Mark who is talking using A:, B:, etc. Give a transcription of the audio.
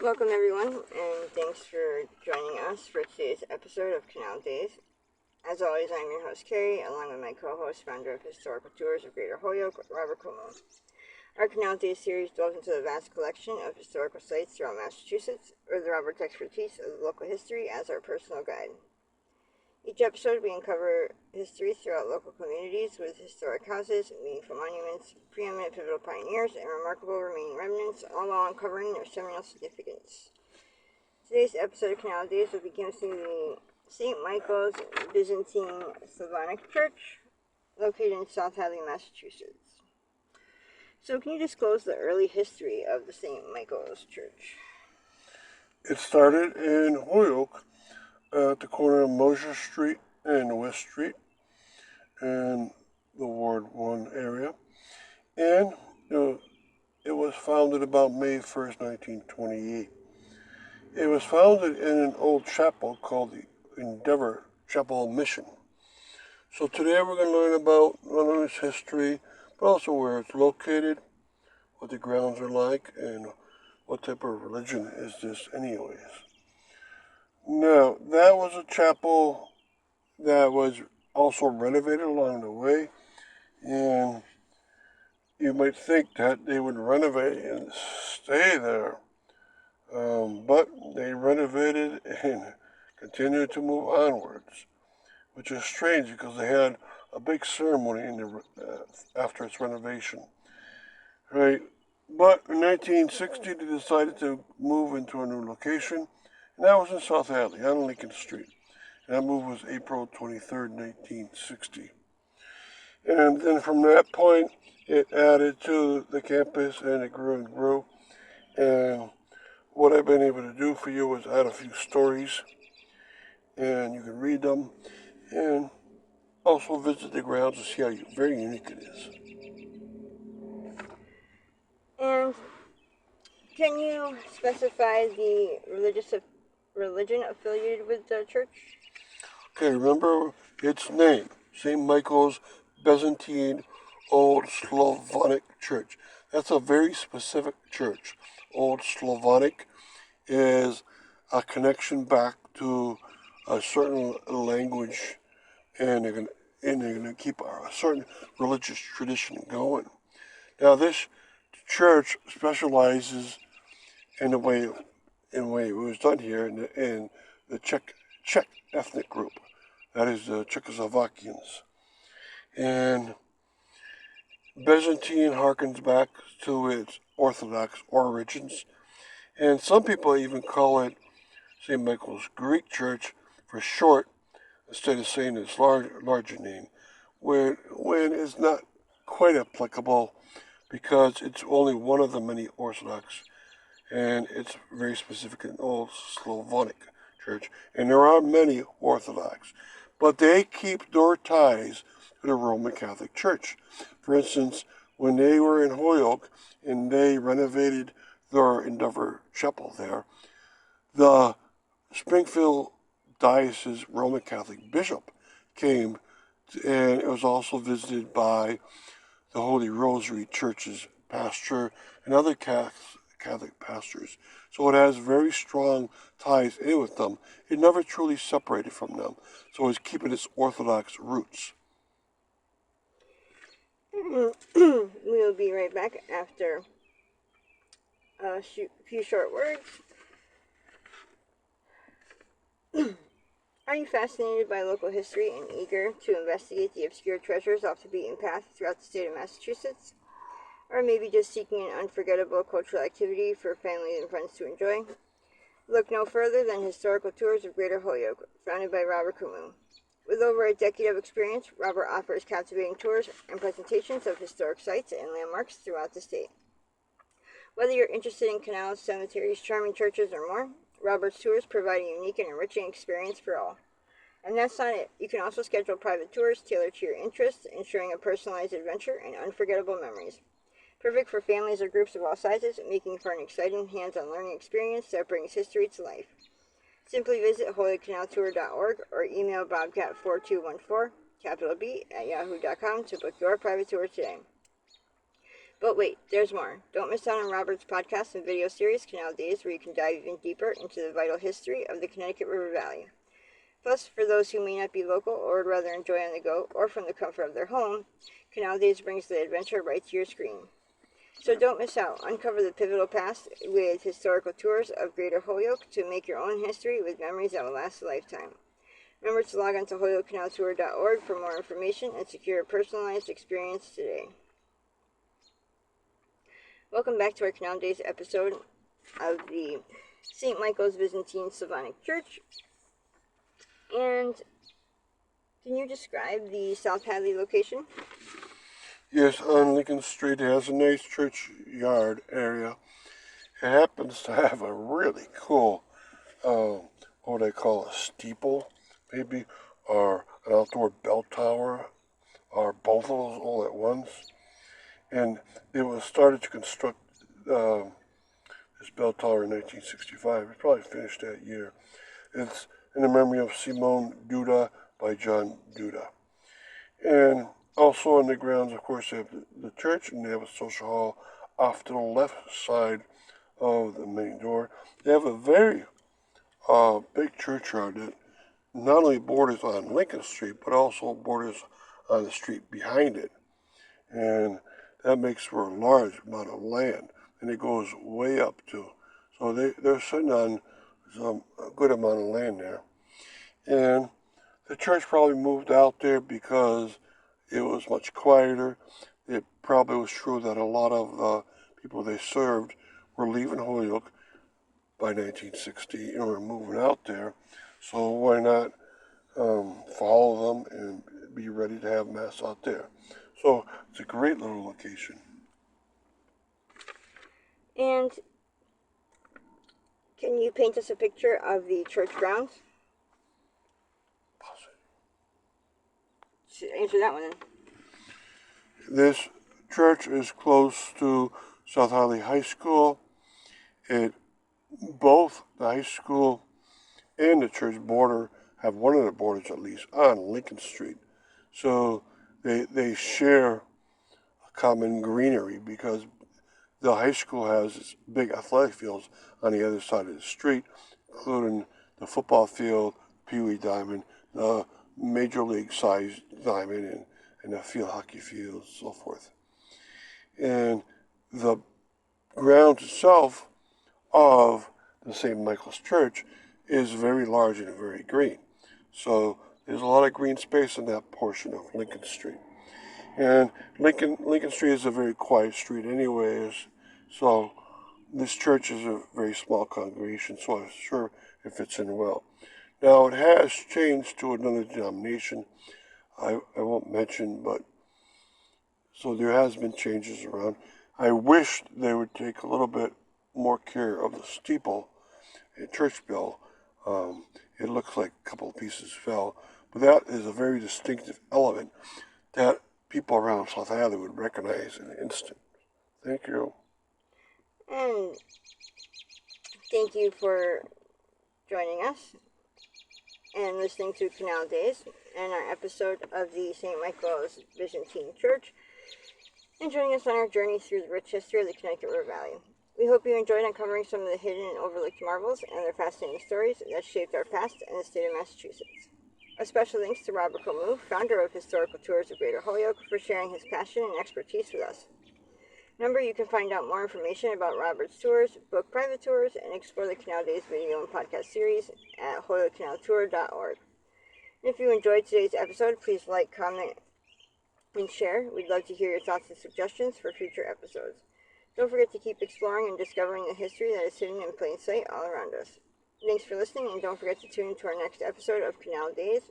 A: Welcome everyone, and thanks for joining us for today's episode of Canal Days. As always, I'm your host Carrie, along with my co-host, founder of Historical Tours of Greater Holyoke, Robert Como. Our Canal Days series delves into the vast collection of historical sites throughout Massachusetts, with Robert's expertise of local history as our personal guide. Each episode we uncover history throughout local communities with historic houses, meaningful monuments, preeminent pivotal pioneers, and remarkable remaining remnants, all while uncovering their seminal significance. Today's episode of Canal Days will begin with the St. Michael's Byzantine Slavonic Church, located in South Hadley, Massachusetts. So can you disclose the early history of the St. Michael's Church?
B: It started in Holyoke at the corner of Mosier Street and West Street in the Ward 1 area. And it was founded about May 1st, 1928. It was founded in an old chapel called the Endeavor Chapel Mission. So today we're going to learn about not only its history, but also where it's located, what the grounds are like, and what type of religion is this anyways. Now, that was a chapel that was also renovated along the way, and you might think that they would renovate and stay there, but they renovated and continued to move onwards, which is strange because they had a big ceremony after its renovation, right? But in 1960, they decided to move into a new location, and that was in South Hadley, on Lincoln Street. And that move was April 23rd, 1960. And then from that point, it added to the campus, and it grew and grew. And what I've been able to do for you is add a few stories, and you can read them, and also visit the grounds to see how very unique it is.
A: And can you specify the religion affiliated with the church?
B: Okay, remember its name, St. Michael's Byzantine Old Slavonic Church. That's a very specific church. Old Slavonic is a connection back to a certain language, and they're going to keep a certain religious tradition going. Now, this church specializes in the way it was done here in the Czech ethnic group, that is the Czechoslovakians. And Byzantine harkens back to its Orthodox origins, and some people even call it St. Michael's Greek Church for short, instead of saying its larger name, when it's not quite applicable because it's only one of the many Orthodox, and it's very specific in Old Slavonic Church, and there are many Orthodox, but they keep their ties to the Roman Catholic Church. For instance, when they were in Holyoke and they renovated their Endeavor Chapel there, the Springfield Diocese Roman Catholic Bishop came, and it was also visited by the Holy Rosary Church's pastor and other Catholic pastors. So it has very strong ties in with them. It never truly separated from them. So it's keeping its Orthodox roots.
A: We'll be right back after a few short words. Are you fascinated by local history and eager to investigate the obscure treasures off the beaten path throughout the state of Massachusetts? Or maybe just seeking an unforgettable cultural activity for families and friends to enjoy? Look no further than Historical Tours of Greater Holyoke, founded by Robert Kumu. With over a decade of experience, Robert offers captivating tours and presentations of historic sites and landmarks throughout the state. Whether you're interested in canals, cemeteries, charming churches, or more, Robert's tours provide a unique and enriching experience for all. And that's not it. You can also schedule private tours tailored to your interests, ensuring a personalized adventure and unforgettable memories. Perfect for families or groups of all sizes, making for an exciting hands-on learning experience that brings history to life. Simply visit holycanaltour.org or email bobcat4214, capital B, at yahoo.com to book your private tour today. But wait, there's more. Don't miss out on Robert's podcast and video series, Canal Days, where you can dive even deeper into the vital history of the Connecticut River Valley. Plus, for those who may not be local or would rather enjoy on the go or from the comfort of their home, Canal Days brings the adventure right to your screen. So don't miss out. Uncover the pivotal past with historical tours of Greater Holyoke to make your own history with memories that will last a lifetime. Remember to log on to holyokecanaltour.org for more information and secure a personalized experience today. Welcome back to our Canal Days episode of the St. Michael's Byzantine Slavonic Church. And can you describe the South Hadley location?
B: Yes, on Lincoln Street, it has a nice churchyard area. It happens to have a really cool, what I call a steeple, maybe, or an outdoor bell tower, or both of those all at once. And it was started to construct this bell tower in 1965. It probably finished that year. It's in the memory of Simone Duda by John Duda. And also on the grounds, of course, they have the church, and they have a social hall off to the left side of the main door. They have a very big churchyard that not only borders on Lincoln Street, but also borders on the street behind it. And that makes for a large amount of land, and it goes way up too. So they're sitting on a good amount of land there. And the church probably moved out there because it was much quieter. It probably was true that a lot of people they served were leaving Holyoke by 1960 and were moving out there. So why not follow them and be ready to have Mass out there? So it's a great little location.
A: And can you paint us a picture of the church grounds? Answer that one then.
B: This church is close to South Hadley High School. Both the high school and the church border have one of the borders at least on Lincoln Street. So they share a common greenery because the high school has its big athletic fields on the other side of the street, including the football field, Pee Wee Diamond, the major league sized diamond, and the field hockey field, and so forth. And the grounds itself of the St. Michael's Church is very large and very green. So there's a lot of green space in that portion of Lincoln Street. And Lincoln Street is a very quiet street anyways, so this church is a very small congregation, so I'm sure it fits in well. Now, it has changed to another denomination. I won't mention, but so there has been changes around. I wish they would take a little bit more care of the steeple and church bell. It looks like a couple of pieces fell, but that is a very distinctive element that people around South Hadley would recognize in an instant. Thank you.
A: And thank you for joining us and listening to Canal Days and our episode of the St. Michael's Byzantine Church and joining us on our journey through the rich history of the Connecticut River Valley. We hope you enjoyed uncovering some of the hidden and overlooked marvels and their fascinating stories that shaped our past and the state of Massachusetts. A special thanks to Robert Camus, founder of Historical Tours of Greater Holyoke, for sharing his passion and expertise with us. Remember, you can find out more information about Robert's tours, book private tours, and explore the Canal Days video and podcast series at holyokecanaltour.org. And if you enjoyed today's episode, please like, comment, and share. We'd love to hear your thoughts and suggestions for future episodes. Don't forget to keep exploring and discovering the history that is hidden in plain sight all around us. Thanks for listening, and don't forget to tune into our next episode of Canal Days